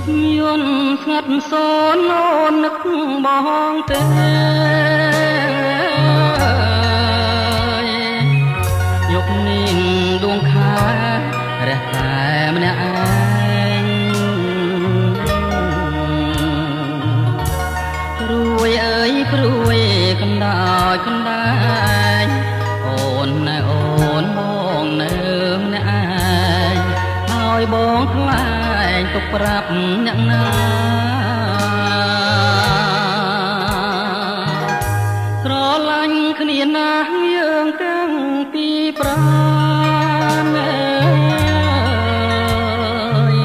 ប់យន់ស្ងាត់សូនអូននឹកបងទេយកនាងដួងខែរះតែម្នាក់ឯងព្រួយអើយព្រួយកណ្ដាលកណ្ដាលអូនណែអូនបងនៅម្នាក់ឯងហើយបងខ្លាចទុកប្រាប់អ្នកណាស្រឡាញ់គ្នាណាស់យើងទាំងពីរប្រាណអើយ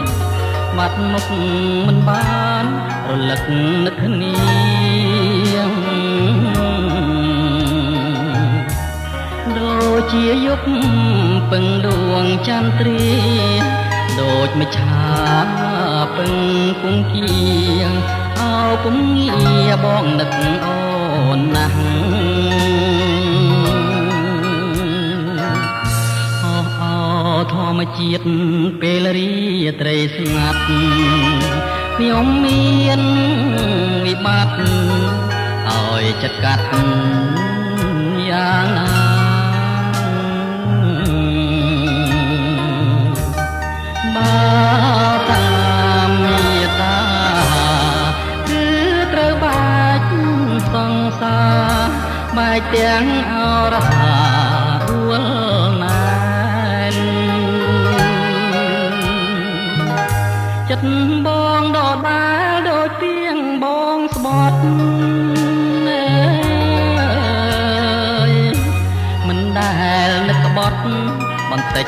បាត់មុខមិនបានរលឹកនឹកគ្នាដូចជាយប់ពឹងដួងចន្ទ្រាដូចមច្ឆាពឹងគង្គាអោពុំងារបងនឹកអូនណាស់អោធម្មជាតិពេលរាត្រីស្ងាត់ខ្ញុំមានវិបត្តិឲ្យចិត្តកាត់យ៉ាងណាបើតាមមេត្តាគឺត្រូវបាច់សង្សារបែកទាំងអរហារួលណានចិត្តបងដដែលដូចទៀងបងស្បត់មិនដែលនឹកក្បត់បន្តិច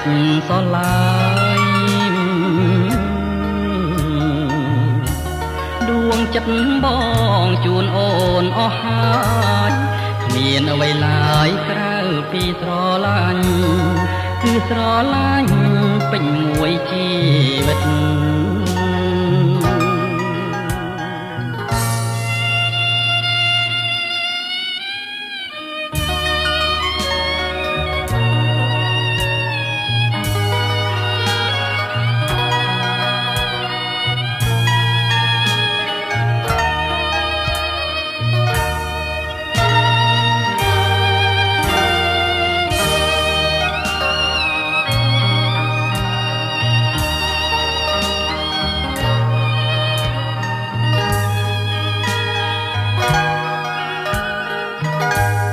សោះឡើយដួងចិត្តបងជូនអូនអស់ហើយគ្មានអ្វីឡើយក្រៅពីស្រឡាញ់គឺស្រឡាញ់ពេញមួយជីវិត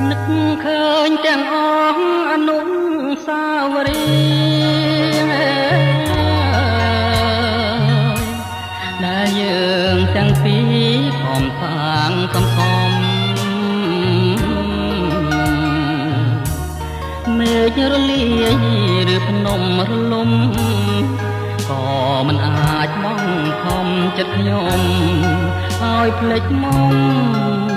នឹកឃើញទាំងអស់អនុស្សាវរីយ៍ដែលយើងទាំងពីរខំសាងសំសំមេឃរលាយឬភ្នំរលំក៏មិនអាចបងខំចិត្តខ្ញុំឲ្យភ្លេចមុំ